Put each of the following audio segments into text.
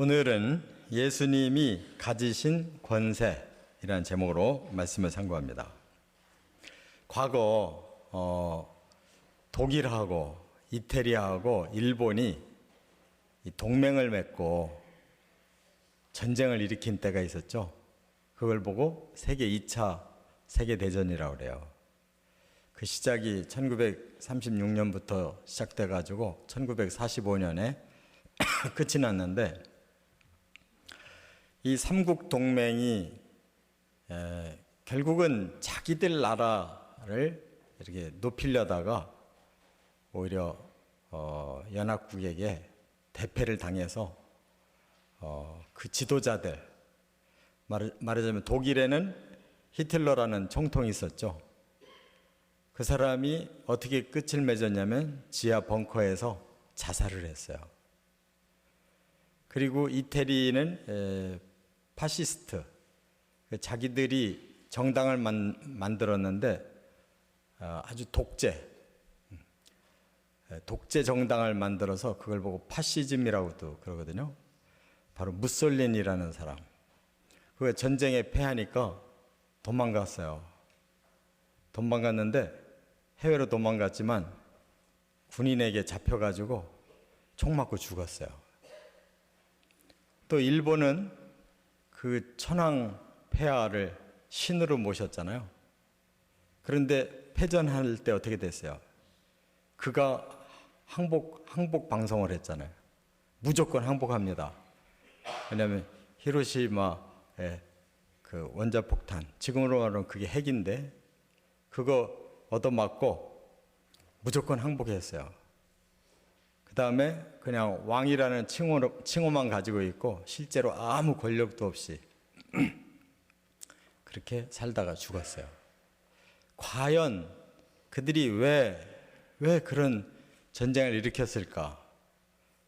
오늘은 예수님이 가지신 권세이라는 제목으로 말씀을 상고합니다. 과거 독일하고 이태리하고 일본이 동맹을 맺고 전쟁을 일으킨 때가 있었죠. 그걸 보고 세계 2차 세계대전이라고 그래요. 그 시작이 1936년부터 시작돼 가지고 1945년에 끝이 났는데, 이 삼국 동맹이 결국은 자기들 나라를 이렇게 높이려다가 오히려 연합국에게 대패를 당해서 그 지도자들, 말하자면 독일에는 히틀러라는 총통이 있었죠. 그 사람이 어떻게 끝을 맺었냐면 지하 벙커에서 자살을 했어요. 그리고 이태리는 파시스트, 자기들이 정당을 만들었는데 아주 독재 정당을 만들어서 그걸 보고 파시즘이라고도 그러거든요. 바로 무솔리니라는 사람. 그 전쟁에 패하니까 도망갔어요. 도망갔는데 해외로 도망갔지만 군인에게 잡혀가지고 총 맞고 죽었어요. 또 일본은 그 천황 폐하를 신으로 모셨잖아요. 그런데 패전할 때 어떻게 됐어요? 그가 항복 방송을 했잖아요. 무조건 항복합니다. 왜냐하면 히로시마의 그 원자폭탄, 지금으로 말하면 그게 핵인데 그거 얻어맞고 무조건 항복했어요. 그 다음에 그냥 왕이라는 칭호만 가지고 있고 실제로 아무 권력도 없이 그렇게 살다가 죽었어요. 과연 그들이 왜 그런 전쟁을 일으켰을까?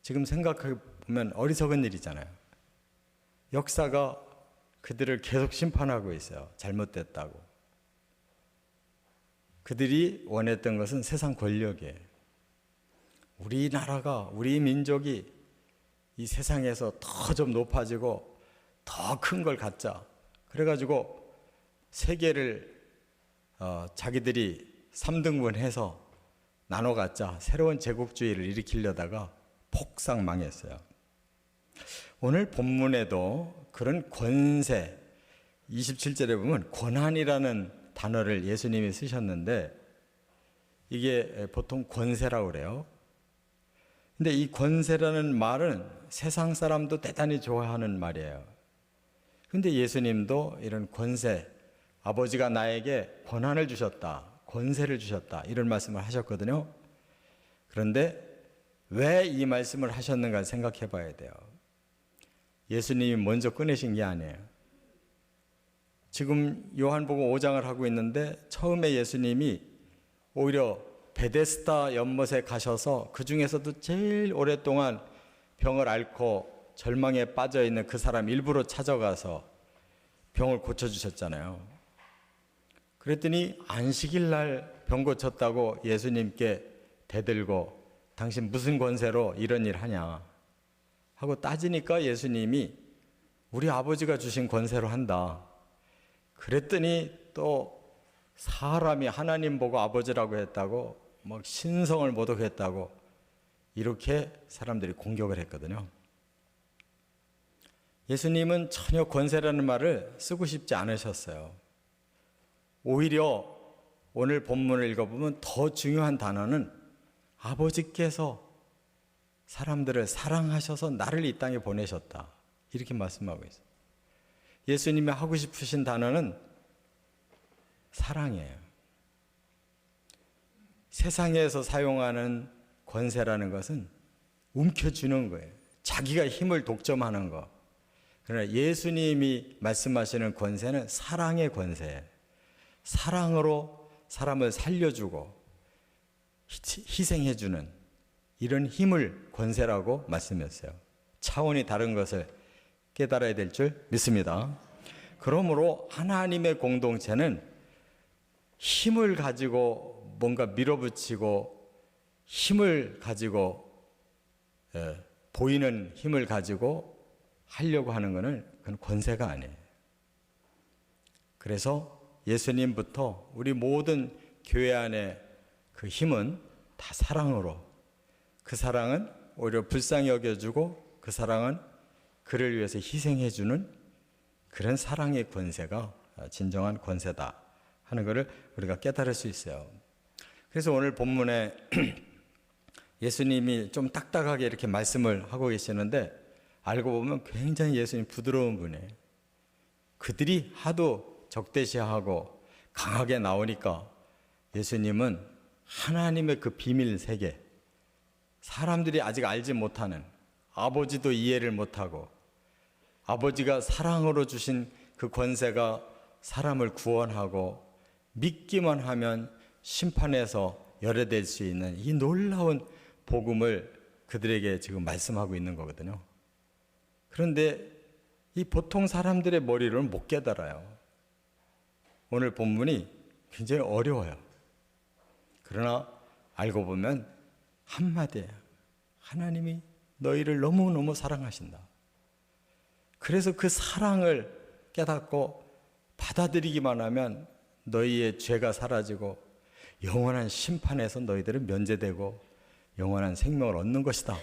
지금 생각해 보면 어리석은 일이잖아요. 역사가 그들을 계속 심판하고 있어요. 잘못됐다고. 그들이 원했던 것은 세상 권력이에요. 우리나라가, 우리 민족이 이 세상에서 더 좀 높아지고 더 큰 걸 갖자. 그래가지고 세계를 자기들이 3등분해서 나눠 갖자. 새로운 제국주의를 일으키려다가 폭삭 망했어요. 오늘 본문에도 그런 권세, 27절에 보면 권한이라는 단어를 예수님이 쓰셨는데 이게 보통 권세라고 그래요. 근데 이 권세라는 말은 세상 사람도 대단히 좋아하는 말이에요. 근데 예수님도 이런 권세, 아버지가 나에게 권한을 주셨다, 권세를 주셨다, 이런 말씀을 하셨거든요. 그런데 왜 이 말씀을 하셨는가 생각해 봐야 돼요. 예수님이 먼저 꺼내신 게 아니에요. 지금 요한복음 5장을 하고 있는데 처음에 예수님이 오히려 베데스다 연못에 가셔서 그 중에서도 제일 오랫동안 병을 앓고 절망에 빠져 있는 그 사람 일부러 찾아가서 병을 고쳐주셨잖아요. 그랬더니 안식일 날 병 고쳤다고 예수님께 대들고 당신 무슨 권세로 이런 일 하냐 하고 따지니까 예수님이 우리 아버지가 주신 권세로 한다. 그랬더니 또 사람이 하나님 보고 아버지라고 했다고 막 신성을 모독했다고 이렇게 사람들이 공격을 했거든요. 예수님은 전혀 권세라는 말을 쓰고 싶지 않으셨어요. 오히려 오늘 본문을 읽어보면 더 중요한 단어는 아버지께서 사람들을 사랑하셔서 나를 이 땅에 보내셨다. 이렇게 말씀하고 있어요. 예수님이 하고 싶으신 단어는 사랑이에요. 세상에서 사용하는 권세라는 것은 움켜쥐는 거예요. 자기가 힘을 독점하는 거. 그러나 예수님이 말씀하시는 권세는 사랑의 권세예요. 사랑으로 사람을 살려주고 희생해주는 이런 힘을 권세라고 말씀했어요. 차원이 다른 것을 깨달아야 될 줄 믿습니다. 그러므로 하나님의 공동체는 힘을 가지고 뭔가 밀어붙이고 힘을 가지고 보이는 힘을 가지고 하려고 하는 것은 그건 권세가 아니에요. 그래서 예수님부터 우리 모든 교회 안에 그 힘은 다 사랑으로, 그 사랑은 오히려 불쌍히 여겨주고 그 사랑은 그를 위해서 희생해주는 그런 사랑의 권세가 진정한 권세다 하는 것을 우리가 깨달을 수 있어요. 그래서 오늘 본문에 예수님이 좀 딱딱하게 이렇게 말씀을 하고 계시는데 알고 보면 굉장히 예수님 부드러운 분이에요. 그들이 하도 적대시하고 강하게 나오니까 예수님은 하나님의 그 비밀 세계, 사람들이 아직 알지 못하는, 아버지도 이해를 못하고 아버지가 사랑으로 주신 그 권세가 사람을 구원하고 믿기만 하면 심판에서 열애될 수 있는 이 놀라운 복음을 그들에게 지금 말씀하고 있는 거거든요. 그런데 이 보통 사람들의 머리로는 못 깨달아요. 오늘 본문이 굉장히 어려워요. 그러나 알고 보면 한마디예요. 하나님이 너희를 너무너무 사랑하신다. 그래서 그 사랑을 깨닫고 받아들이기만 하면 너희의 죄가 사라지고 영원한 심판에서 너희들은 면제되고 영원한 생명을 얻는 것이다.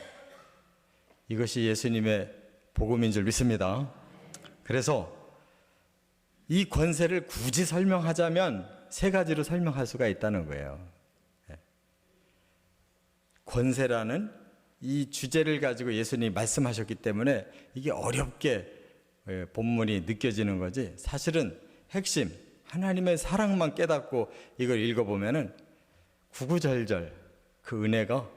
이것이 예수님의 복음인 줄 믿습니다. 그래서 이 권세를 굳이 설명하자면 세 가지로 설명할 수가 있다는 거예요. 권세라는 이 주제를 가지고 예수님이 말씀하셨기 때문에 이게 어렵게 본문이 느껴지는 거지, 사실은 핵심 하나님의 사랑만 깨닫고 이걸 읽어보면은 구구절절 그 은혜가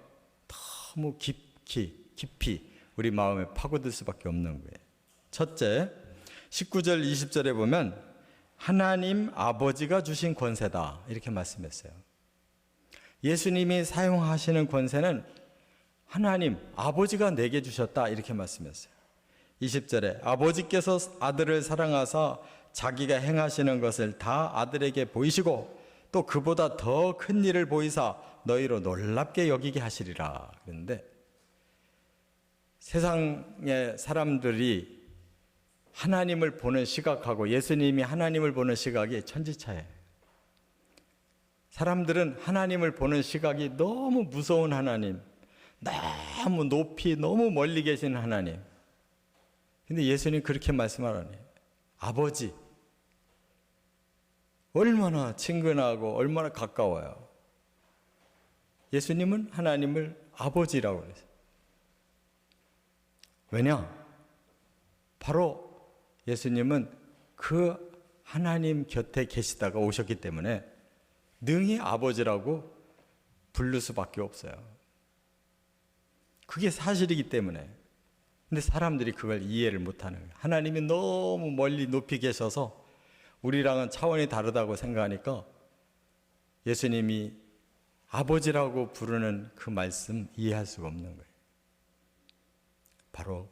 너무 깊이 우리 마음에 파고들 수밖에 없는 거예요. 첫째, 19절 20절에 보면 하나님 아버지가 주신 권세다 이렇게 말씀했어요. 예수님이 사용하시는 권세는 하나님 아버지가 내게 주셨다 이렇게 말씀했어요. 20절에 아버지께서 아들을 사랑하사 자기가 행하시는 것을 다 아들에게 보이시고 또 그보다 더 큰 일을 보이사 너희로 놀랍게 여기게 하시리라. 그런데 세상의 사람들이 하나님을 보는 시각하고 예수님이 하나님을 보는 시각이 천지차예요. 사람들은 하나님을 보는 시각이 너무 무서운 하나님, 너무 높이 너무 멀리 계신 하나님. 근데 예수님 그렇게 말씀하라니, 아버지 얼마나 친근하고 얼마나 가까워요. 예수님은 하나님을 아버지라고 그랬어요. 왜냐? 바로 예수님은 그 하나님 곁에 계시다가 오셨기 때문에 능히 아버지라고 부를 수밖에 없어요. 그게 사실이기 때문에. 근데 사람들이 그걸 이해를 못하는 거예요. 하나님이 너무 멀리 높이 계셔서 우리랑은 차원이 다르다고 생각하니까 예수님이 아버지라고 부르는 그 말씀 이해할 수가 없는 거예요. 바로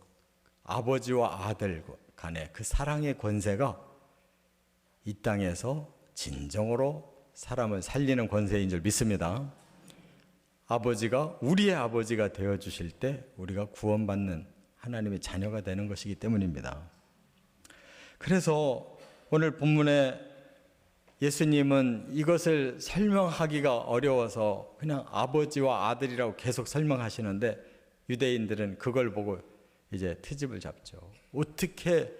아버지와 아들 간의 그 사랑의 권세가 이 땅에서 진정으로 사람을 살리는 권세인 줄 믿습니다. 아버지가 우리의 아버지가 되어주실 때 우리가 구원받는 하나님의 자녀가 되는 것이기 때문입니다. 그래서 오늘 본문에 예수님은 이것을 설명하기가 어려워서 그냥 아버지와 아들이라고 계속 설명하시는데 유대인들은 그걸 보고 이제 트집을 잡죠. 어떻게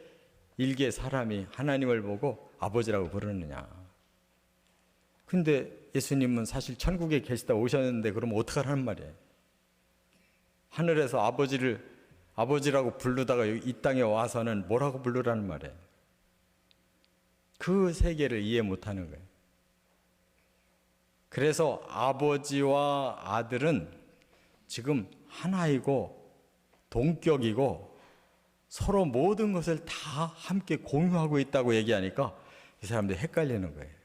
일개 사람이 하나님을 보고 아버지라고 부르느냐. 근데 예수님은 사실 천국에 계시다 오셨는데 그러면 어떡하라는 말이에요. 하늘에서 아버지라고 부르다가 이 땅에 와서는 뭐라고 부르라는 말이에요. 그 세계를 이해 못하는 거예요. 그래서 아버지와 아들은 지금 하나이고 동격이고 서로 모든 것을 다 함께 공유하고 있다고 얘기하니까 이 사람들이 헷갈리는 거예요.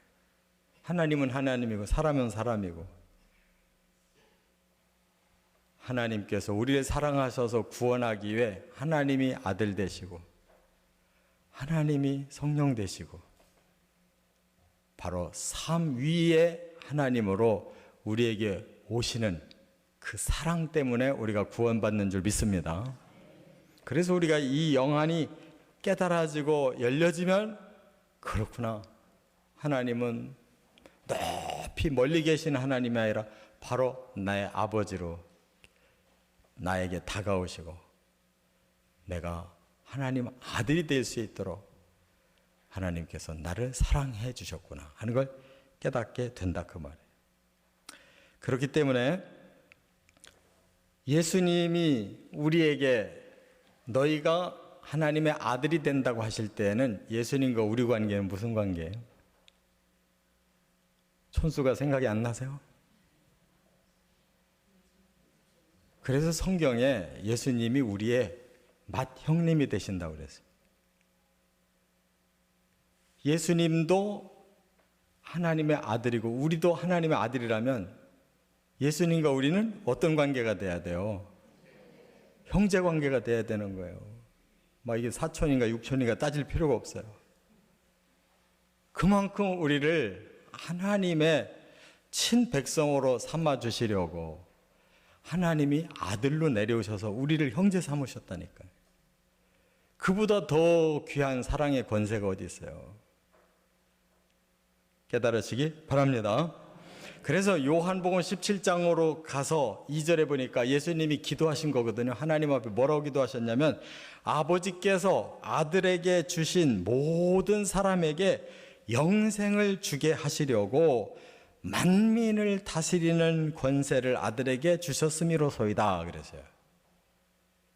하나님은 하나님이고 사람은 사람이고, 하나님께서 우리를 사랑하셔서 구원하기 위해 하나님이 아들 되시고 하나님이 성령 되시고 바로 삼위의 하나님으로 우리에게 오시는 그 사랑 때문에 우리가 구원받는 줄 믿습니다. 그래서 우리가 이 영안이 깨달아지고 열려지면, 그렇구나, 하나님은 높이 멀리 계신 하나님이 아니라 바로 나의 아버지로 나에게 다가오시고 내가 하나님 아들이 될 수 있도록 하나님께서 나를 사랑해 주셨구나 하는 걸 깨닫게 된다, 그 말이에요. 그렇기 때문에 예수님이 우리에게 너희가 하나님의 아들이 된다고 하실 때는 예수님과 우리 관계는 무슨 관계예요? 촌수가 생각이 안 나세요? 그래서 성경에 예수님이 우리의 맏형님이 되신다고 그랬어요. 예수님도 하나님의 아들이고 우리도 하나님의 아들이라면 예수님과 우리는 어떤 관계가 돼야 돼요? 형제 관계가 돼야 되는 거예요. 막 이게 사촌인가 육촌인가 따질 필요가 없어요. 그만큼 우리를 하나님의 친백성으로 삼아주시려고 하나님이 아들로 내려오셔서 우리를 형제 삼으셨다니까요. 그보다 더 귀한 사랑의 권세가 어디 있어요? 깨달으시기 바랍니다. 그래서 요한복음 17장으로 가서 2절에 보니까 예수님이 기도하신 거거든요. 하나님 앞에 뭐라고 기도하셨냐면, 아버지께서 아들에게 주신 모든 사람에게 영생을 주게 하시려고 만민을 다스리는 권세를 아들에게 주셨음이로소이다 그랬어요.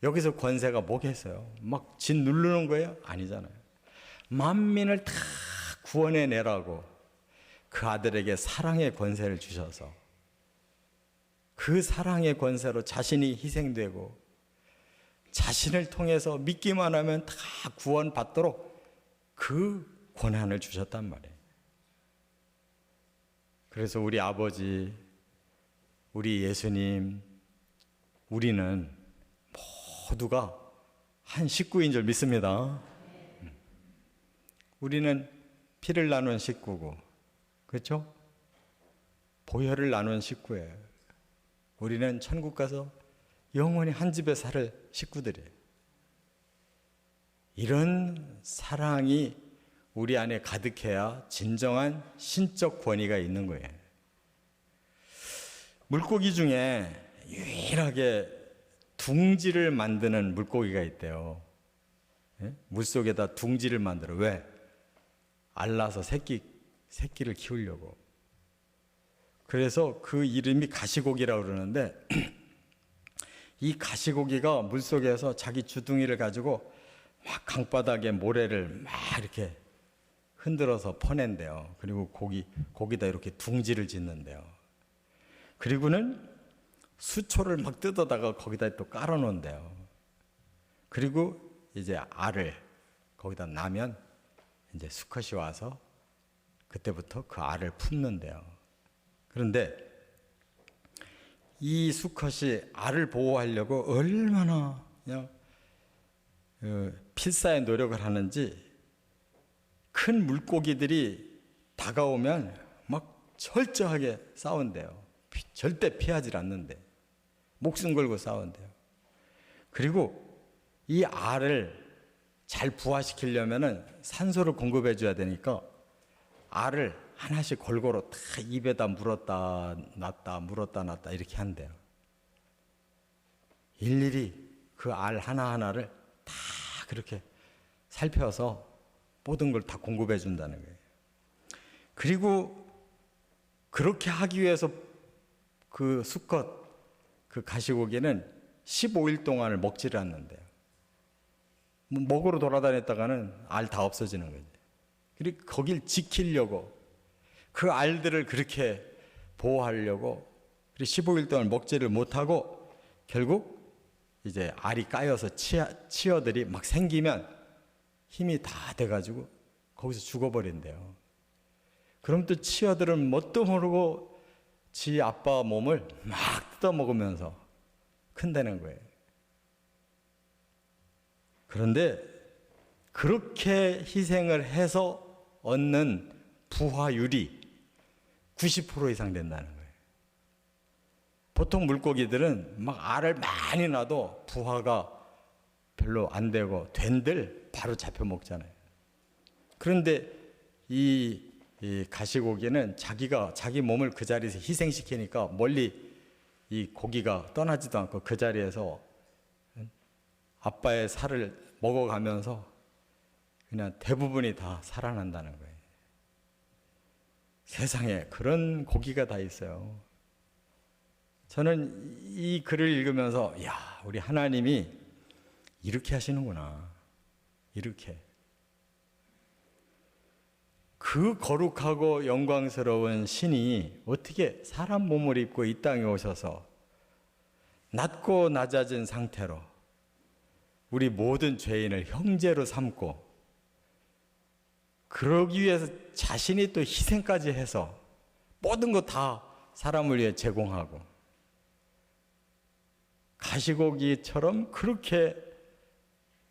여기서 권세가 뭐겠어요? 막 진 누르는 거예요? 아니잖아요. 만민을 다 구원해내라고 그 아들에게 사랑의 권세를 주셔서 그 사랑의 권세로 자신이 희생되고 자신을 통해서 믿기만 하면 다 구원받도록 그 권한을 주셨단 말이에요. 그래서 우리 아버지, 우리 예수님, 우리는 모두가 한 식구인 줄 믿습니다. 우리는 피를 나눈 식구고, 그렇죠? 보혈을 나눈 식구예요. 우리는 천국 가서 영원히 한 집에 살 식구들이에요. 이런 사랑이 우리 안에 가득해야 진정한 신적 권위가 있는 거예요. 물고기 중에 유일하게 둥지를 만드는 물고기가 있대요. 물속에다 둥지를 만들어. 왜? 알라서 새끼를 키우려고. 그래서 그 이름이 가시고기라고 그러는데 이 가시고기가 물속에서 자기 주둥이를 가지고 막 강바닥에 모래를 막 이렇게 흔들어서 퍼낸대요. 그리고 거기다 이렇게 둥지를 짓는데요. 그리고는 수초를 막 뜯어다가 거기다 또 깔아놓은대요. 그리고 이제 알을 거기다 나면 이제 수컷이 와서 그때부터 그 알을 품는데요. 그런데 이 수컷이 알을 보호하려고 얼마나 그냥 필사의 노력을 하는지 큰 물고기들이 다가오면 막 철저하게 싸운대요. 절대 피하지 않는데 목숨 걸고 싸운대요. 그리고 이 알을 잘 부화시키려면은 산소를 공급해 줘야 되니까 알을 하나씩 골고루 다 입에다 물었다 놨다 물었다 놨다 이렇게 한대요. 일일이 그 알 하나하나를 다 그렇게 살펴서 모든 걸 다 공급해 준다는 거예요. 그리고 그렇게 하기 위해서 그 수컷, 그 가시고기는 15일 동안을 먹지를 않는데요. 먹으러 돌아다녔다가는 알 다 없어지는 거죠. 그리고 거길 지키려고 그 알들을 그렇게 보호하려고 그리고 15일 동안 먹지를 못하고 결국 이제 알이 까여서 치어들이 막 생기면 힘이 다 돼가지고 거기서 죽어버린대요. 그럼 또 치어들은 뭣도 모르고 지 아빠 몸을 막 뜯어먹으면서 큰다는 거예요. 그런데 그렇게 희생을 해서 얻는 부화율이 90% 이상 된다는 거예요. 보통 물고기들은 막 알을 많이 놔도 부화가 별로 안 되고 된들 바로 잡혀 먹잖아요. 그런데 이 가시고기는 자기 몸을 그 자리에서 희생시키니까 멀리 이 고기가 떠나지도 않고 그 자리에서 아빠의 살을 먹어가면서 그냥 대부분이 다 살아난다는 거예요. 세상에 그런 고기가 다 있어요. 저는 이 글을 읽으면서 야, 우리 하나님이 이렇게 하시는구나. 이렇게. 그 거룩하고 영광스러운 신이 어떻게 사람 몸을 입고 이 땅에 오셔서 낮고 낮아진 상태로 우리 모든 죄인을 형제로 삼고 그러기 위해서 자신이 또 희생까지 해서 모든 거 다 사람을 위해 제공하고 가시고기처럼 그렇게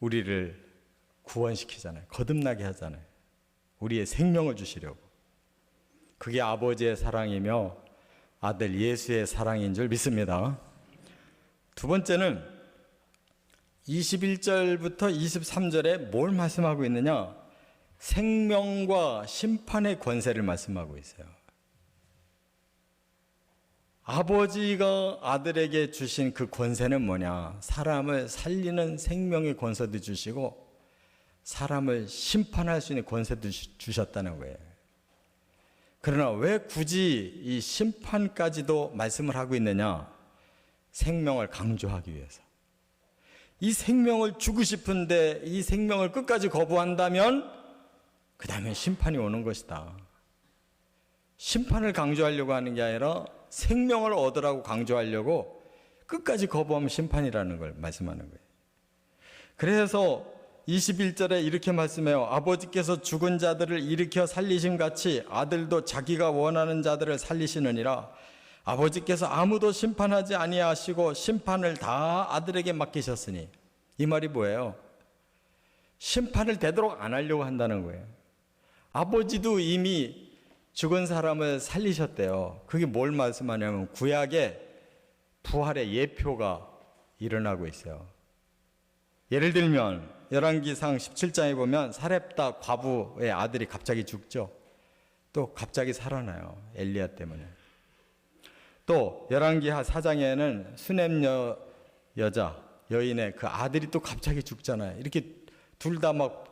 우리를 구원시키잖아요. 거듭나게 하잖아요. 우리의 생명을 주시려고. 그게 아버지의 사랑이며 아들 예수의 사랑인 줄 믿습니다. 두 번째는 21절부터 23절에 뭘 말씀하고 있느냐? 생명과 심판의 권세를 말씀하고 있어요. 아버지가 아들에게 주신 그 권세는 뭐냐? 사람을 살리는 생명의 권세도 주시고 사람을 심판할 수 있는 권세도 주셨다는 거예요. 그러나 왜 굳이 이 심판까지도 말씀을 하고 있느냐? 생명을 강조하기 위해서. 이 생명을 주고 싶은데 이 생명을 끝까지 거부한다면 그 다음에 심판이 오는 것이다. 심판을 강조하려고 하는 게 아니라 생명을 얻으라고 강조하려고 끝까지 거부하면 심판이라는 걸 말씀하는 거예요. 그래서 21절에 이렇게 말씀해요. 아버지께서 죽은 자들을 일으켜 살리신 같이 아들도 자기가 원하는 자들을 살리시느니라. 아버지께서 아무도 심판하지 아니하시고 심판을 다 아들에게 맡기셨으니. 이 말이 뭐예요? 심판을 되도록 안 하려고 한다는 거예요. 아버지도 이미 죽은 사람을 살리셨대요. 그게 뭘 말씀하냐면 구약의 부활의 예표가 일어나고 있어요. 예를 들면 열왕기상 17장에 보면 사렙다 과부의 아들이 갑자기 죽죠. 또 갑자기 살아나요. 엘리야 때문에. 또 열왕기하 4장에는 수넴 여인의 그 아들이 또 갑자기 죽잖아요. 이렇게 둘 다 막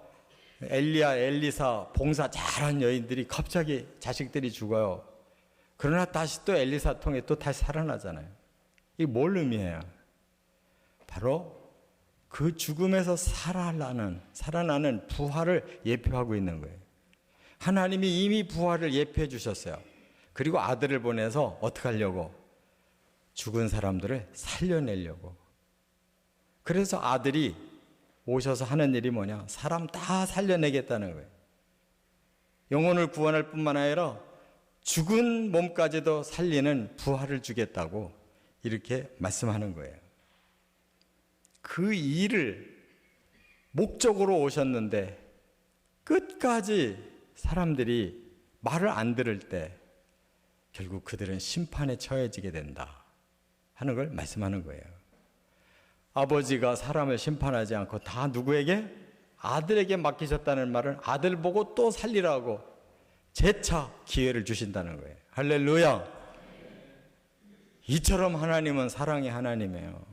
엘리야, 엘리사 봉사 잘한 여인들이 갑자기 자식들이 죽어요. 그러나 다시 또 엘리사 통해 또 다시 살아나잖아요. 이게 뭘 의미해요? 바로 그 죽음에서 살아나는 부활을 예표하고 있는 거예요. 하나님이 이미 부활을 예표해 주셨어요. 그리고 아들을 보내서 어떻게 하려고? 죽은 사람들을 살려내려고. 그래서 아들이 오셔서 하는 일이 뭐냐? 사람 다 살려내겠다는 거예요. 영혼을 구원할 뿐만 아니라 죽은 몸까지도 살리는 부활을 주겠다고 이렇게 말씀하는 거예요. 그 일을 목적으로 오셨는데 끝까지 사람들이 말을 안 들을 때 결국 그들은 심판에 처해지게 된다 하는 걸 말씀하는 거예요. 아버지가 사람을 심판하지 않고 다 누구에게? 아들에게 맡기셨다는 말은 아들 보고 또 살리라고 재차 기회를 주신다는 거예요. 할렐루야. 이처럼 하나님은 사랑의 하나님이에요.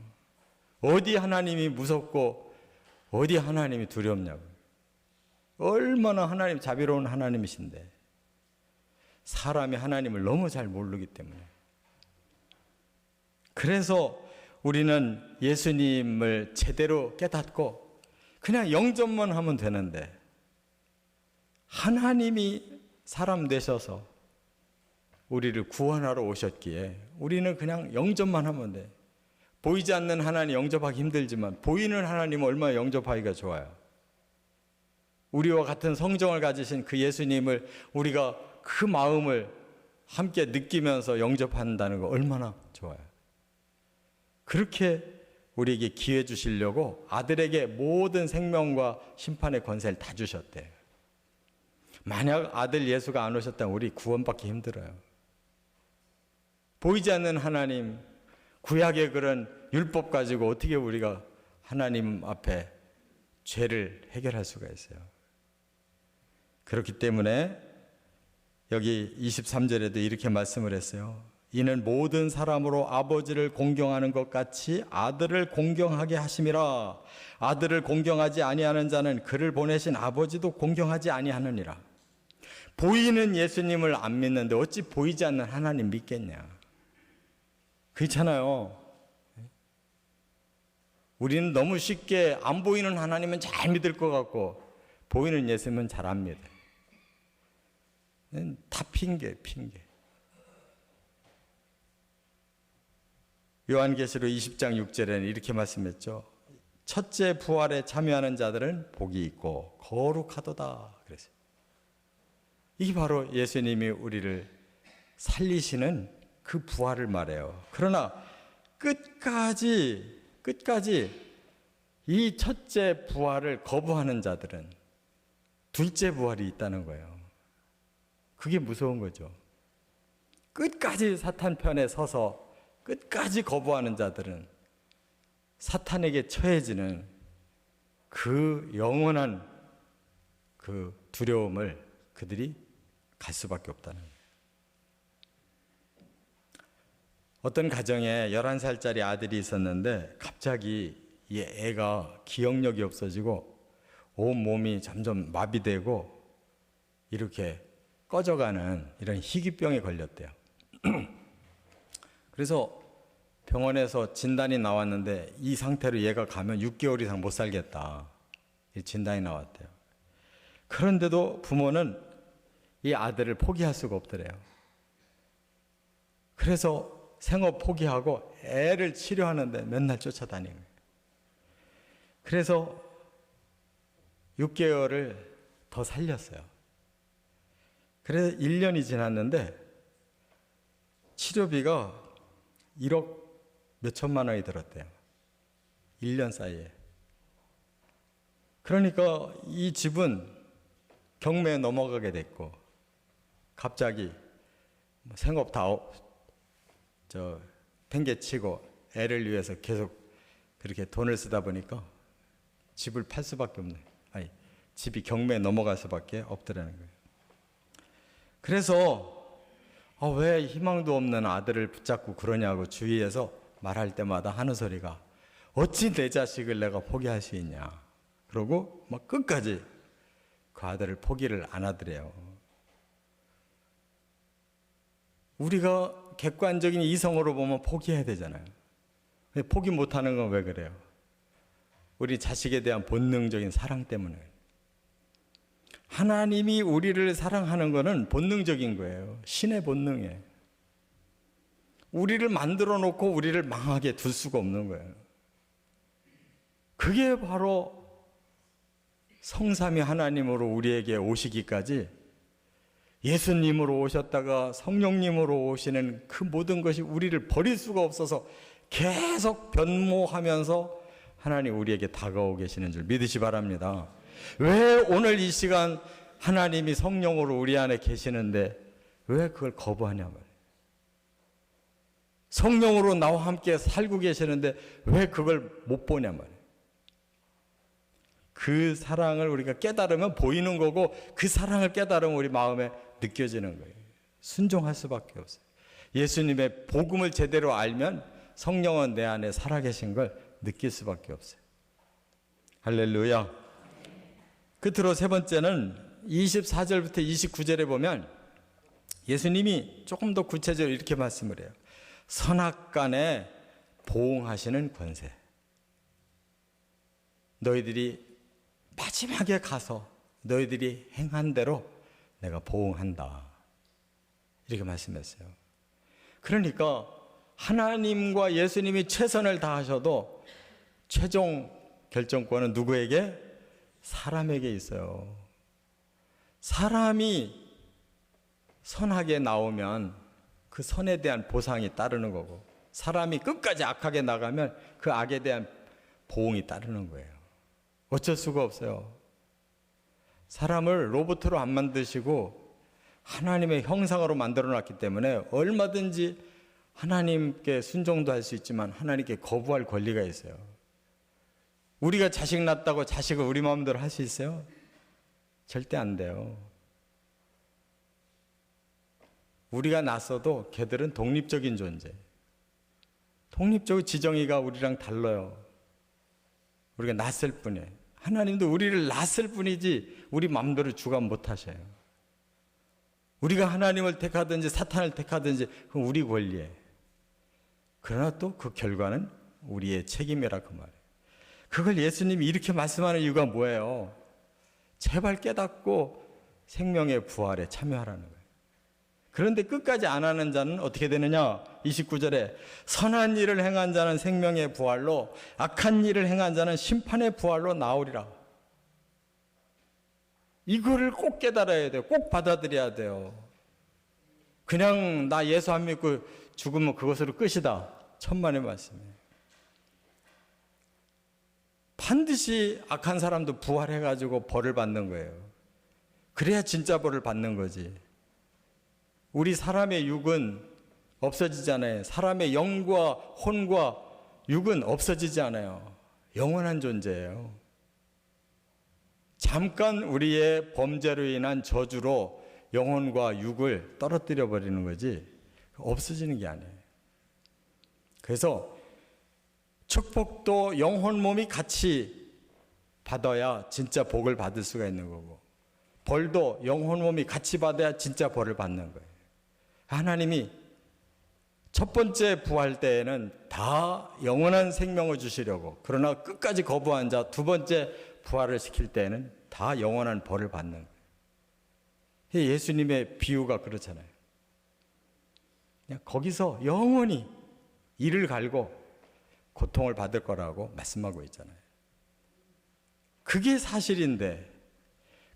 어디 하나님이 무섭고 어디 하나님이 두렵냐고. 얼마나 하나님 자비로운 하나님이신데 사람이 하나님을 너무 잘 모르기 때문에. 그래서 우리는 예수님을 제대로 깨닫고 그냥 영접만 하면 되는데 하나님이 사람 되셔서 우리를 구원하러 오셨기에 우리는 그냥 영접만 하면 돼. 보이지 않는 하나님 영접하기 힘들지만 보이는 하나님은 얼마나 영접하기가 좋아요. 우리와 같은 성정을 가지신 그 예수님을 우리가 그 마음을 함께 느끼면서 영접한다는 거 얼마나 좋아요. 그렇게 우리에게 기회 주시려고 아들에게 모든 생명과 심판의 권세를 다 주셨대요. 만약 아들 예수가 안 오셨다면 우리 구원받기 힘들어요. 보이지 않는 하나님, 구약의 그런 율법 가지고 어떻게 우리가 하나님 앞에 죄를 해결할 수가 있어요. 그렇기 때문에 여기 23절에도 이렇게 말씀을 했어요. 이는 모든 사람으로 아버지를 공경하는 것 같이 아들을 공경하게 하심이라. 아들을 공경하지 아니하는 자는 그를 보내신 아버지도 공경하지 아니하느니라. 보이는 예수님을 안 믿는데 어찌 보이지 않는 하나님 믿겠냐. 그렇잖아요. 우리는 너무 쉽게 안 보이는 하나님은 잘 믿을 것 같고 보이는 예수님은 잘 안 믿어요. 다 핑계. 요한계시록 20장 6절에는 이렇게 말씀했죠. 첫째 부활에 참여하는 자들은 복이 있고 거룩하도다 그랬어요. 이게 바로 예수님이 우리를 살리시는 그 부활을 말해요. 그러나 끝까지 이 첫째 부활을 거부하는 자들은 둘째 부활이 있다는 거예요. 그게 무서운 거죠. 끝까지 사탄 편에 서서 끝까지 거부하는 자들은 사탄에게 처해지는 그 영원한 그 두려움을 그들이 갈 수밖에 없다는 거예요. 어떤 가정에 11살짜리 아들이 있었는데 갑자기 이 애가 기억력이 없어지고 온몸이 점점 마비되고 이렇게 꺼져가는 이런 희귀병에 걸렸대요. 그래서 병원에서 진단이 나왔는데 이 상태로 얘가 가면 6개월 이상 못 살겠다. 이 진단이 나왔대요. 그런데도 부모는 이 아들을 포기할 수가 없더래요. 그래서 생업 포기하고 애를 치료하는데 맨날 쫓아다니는 거예요. 그래서 6개월을 더 살렸어요. 그래서 1년이 지났는데 치료비가 1억 몇천만 원이 들었대요. 1년 사이에. 그러니까 이 집은 경매에 넘어가게 됐고 갑자기 생업 다 팽개치고 애를 위해서 계속 그렇게 돈을 쓰다 보니까 집을 팔 수밖에 없네. 아니, 집이 경매에 넘어갈 수밖에 없더라는 거예요. 그래서 왜 희망도 없는 아들을 붙잡고 그러냐고 주위에서 말할 때마다 하는 소리가 어찌 내 자식을 내가 포기할 수 있냐. 그러고 막 끝까지 그 아들을 포기를 안 하더래요. 우리가 객관적인 이성으로 보면 포기해야 되잖아요. 근데 포기 못하는 건 왜 그래요? 우리 자식에 대한 본능적인 사랑 때문에. 하나님이 우리를 사랑하는 것은 본능적인 거예요. 신의 본능이에요. 우리를 만들어 놓고 우리를 망하게 둘 수가 없는 거예요. 그게 바로 성삼위 하나님으로 우리에게 오시기까지 예수님으로 오셨다가 성령님으로 오시는 그 모든 것이 우리를 버릴 수가 없어서 계속 변모하면서 하나님 우리에게 다가오고 계시는 줄 믿으시 바랍니다. 왜 오늘 이 시간 하나님이 성령으로 우리 안에 계시는데 왜 그걸 거부하냐 말이에요. 성령으로 나와 함께 살고 계시는데 왜 그걸 못 보냐 말이에요. 그 사랑을 우리가 깨달으면 보이는 거고 그 사랑을 깨달으면 우리 마음에 느껴지는 거예요. 순종할 수밖에 없어요. 예수님의 복음을 제대로 알면 성령은 내 안에 살아계신 걸 느낄 수밖에 없어요. 할렐루야. 끝으로 세 번째는 24절부터 29절에 보면 예수님이 조금 더 구체적으로 이렇게 말씀을 해요. 선악간에 보응하시는 권세. 너희들이 마지막에 가서 너희들이 행한 대로 내가 보응한다. 이렇게 말씀했어요. 그러니까 하나님과 예수님이 최선을 다하셔도 최종 결정권은 누구에게? 사람에게 있어요. 사람이 선하게 나오면 그 선에 대한 보상이 따르는 거고 사람이 끝까지 악하게 나가면 그 악에 대한 보응이 따르는 거예요. 어쩔 수가 없어요. 사람을 로봇으로 안 만드시고 하나님의 형상으로 만들어 놨기 때문에 얼마든지 하나님께 순종도 할 수 있지만 하나님께 거부할 권리가 있어요. 우리가 자식 낳았다고 자식을 우리 마음대로 할 수 있어요? 절대 안 돼요. 우리가 낳았어도 걔들은 독립적인 존재. 독립적으로 지정이가 우리랑 달라요. 우리가 낳았을 뿐이에요. 하나님도 우리를 낳았을 뿐이지 우리 마음대로 주관 못 하셔요. 우리가 하나님을 택하든지 사탄을 택하든지 그건 우리 권리예요. 그러나 또 그 결과는 우리의 책임이라 그 말이에요. 그걸 예수님이 이렇게 말씀하는 이유가 뭐예요? 제발 깨닫고 생명의 부활에 참여하라는 거예요. 그런데 끝까지 안 하는 자는 어떻게 되느냐? 29절에 선한 일을 행한 자는 생명의 부활로 악한 일을 행한 자는 심판의 부활로 나오리라. 이거를 꼭 깨달아야 돼요. 꼭 받아들여야 돼요. 그냥 나 예수 안 믿고 죽으면 그것으로 끝이다. 천만의 말씀이에요. 반드시 악한 사람도 부활해가지고 벌을 받는 거예요. 그래야 진짜 벌을 받는 거지. 우리 사람의 육은 없어지잖아요. 사람의 영과 혼과 육은 없어지지 않아요. 영원한 존재예요. 잠깐 우리의 범죄로 인한 저주로 영혼과 육을 떨어뜨려 버리는 거지 없어지는 게 아니에요. 그래서 축복도 영혼 몸이 같이 받아야 진짜 복을 받을 수가 있는 거고, 벌도 영혼 몸이 같이 받아야 진짜 벌을 받는 거예요. 하나님이 첫 번째 부활 때에는 다 영원한 생명을 주시려고, 그러나 끝까지 거부한 자 두 번째 부활을 시킬 때에는 다 영원한 벌을 받는 거예요. 예수님의 비유가 그렇잖아요. 그냥 거기서 영원히 이를 갈고 고통을 받을 거라고 말씀하고 있잖아요. 그게 사실인데,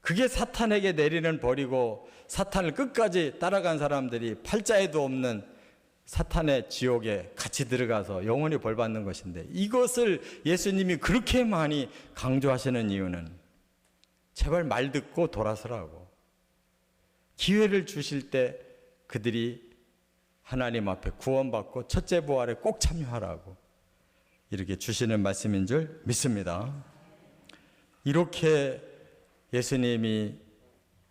그게 사탄에게 내리는 벌이고 사탄을 끝까지 따라간 사람들이 팔자에도 없는 사탄의 지옥에 같이 들어가서 영원히 벌 받는 것인데, 이것을 예수님이 그렇게 많이 강조하시는 이유는 제발 말 듣고 돌아서라고, 기회를 주실 때 그들이 하나님 앞에 구원받고 첫째 부활에 꼭 참여하라고 이렇게 주시는 말씀인 줄 믿습니다. 이렇게 예수님이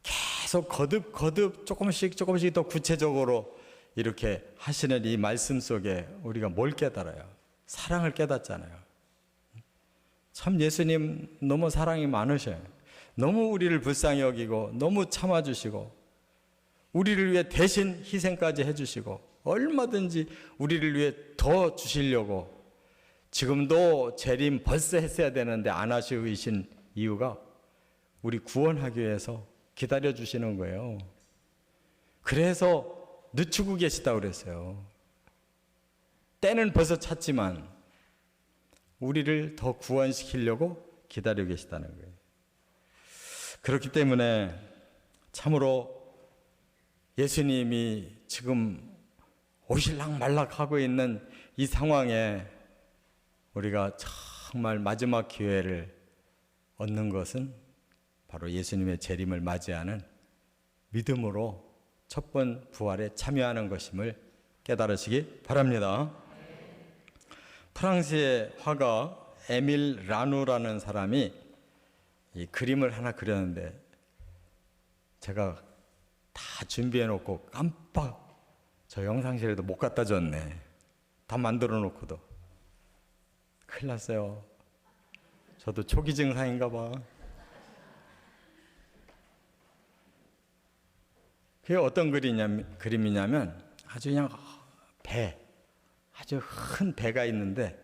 계속 거듭 조금씩 더 구체적으로 이렇게 하시는 이 말씀 속에 우리가 뭘 깨달아요? 사랑을 깨닫잖아요. 참 예수님 너무 사랑이 많으셔요. 너무 우리를 불쌍히 여기고 너무 참아주시고 우리를 위해 대신 희생까지 해주시고 얼마든지 우리를 위해 더 주시려고 지금도 재림 벌써 했어야 되는데 안 하시신 이유가 우리 구원하기 위해서 기다려주시는 거예요. 그래서 늦추고 계시다고 그랬어요. 때는 벌써 찼지만 우리를 더 구원시키려고 기다리고 계시다는 거예요. 그렇기 때문에 참으로 예수님이 지금 오실락말락 하고 있는 이 상황에 우리가 정말 마지막 기회를 얻는 것은 바로 예수님의 재림을 맞이하는 믿음으로 첫 번 부활에 참여하는 것임을 깨달으시기 바랍니다. 프랑스의 화가 에밀 라누라는 사람이 이 그림을 하나 그렸는데 제가 다 준비해 놓고 깜빡 저 영상실에도 못 갖다 줬네. 다 만들어 놓고도. 큰일 났어요. 저도 초기 증상인가 봐. 그게 어떤 그림이냐면 아주 그냥 배, 아주 큰 배가 있는데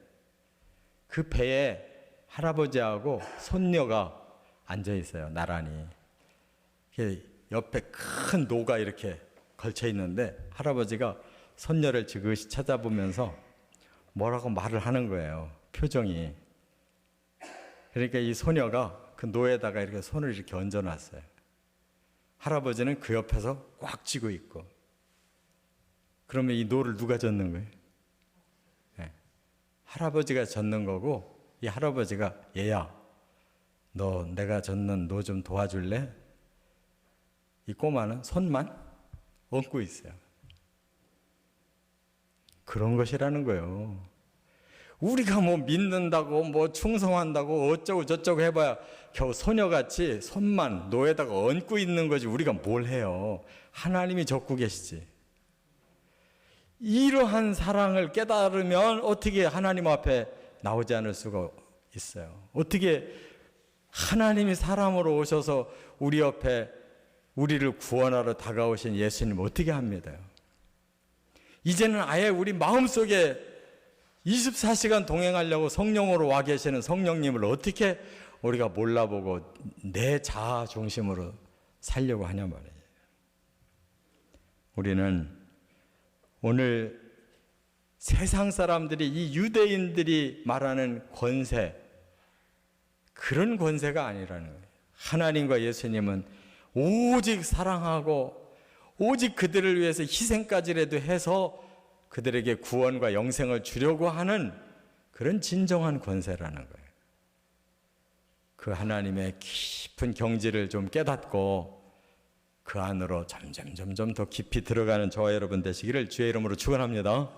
그 배에 할아버지하고 손녀가 앉아 있어요. 나란히. 옆에 큰 노가 이렇게 걸쳐 있는데 할아버지가 손녀를 지그시 찾아보면서 뭐라고 말을 하는 거예요. 표정이. 그러니까 이 소녀가 그 노에다가 이렇게 손을 이렇게 얹어놨어요. 할아버지는 그 옆에서 꽉 쥐고 있고. 그러면 이 노를 누가 젓는 거예요? 네. 할아버지가 젓는 거고, 이 할아버지가 얘야, 너 내가 젓는 노 좀 도와줄래? 이 꼬마는 손만 얹고 있어요. 그런 것이라는 거예요. 우리가 뭐 믿는다고 뭐 충성한다고 어쩌고 저쩌고 해봐야 겨우 소녀같이 손만 노에다가 얹고 있는 거지 우리가 뭘 해요. 하나님이 적고 계시지. 이러한 사랑을 깨달으면 어떻게 하나님 앞에 나오지 않을 수가 있어요. 어떻게 하나님이 사람으로 오셔서 우리 옆에 우리를 구원하러 다가오신 예수님 어떻게 합니다. 이제는 아예 우리 마음속에 24시간 동행하려고 성령으로 와 계시는 성령님을 어떻게 우리가 몰라보고 내 자아 중심으로 살려고 하냐 말이에요. 우리는 오늘 세상 사람들이 이 유대인들이 말하는 권세, 그런 권세가 아니라는 거예요. 하나님과 예수님은 오직 사랑하고 오직 그들을 위해서 희생까지라도 해서 그들에게 구원과 영생을 주려고 하는 그런 진정한 권세라는 거예요. 그 하나님의 깊은 경지를 좀 깨닫고 그 안으로 점점 더 깊이 들어가는 저와 여러분 되시기를 주의 이름으로 축원합니다.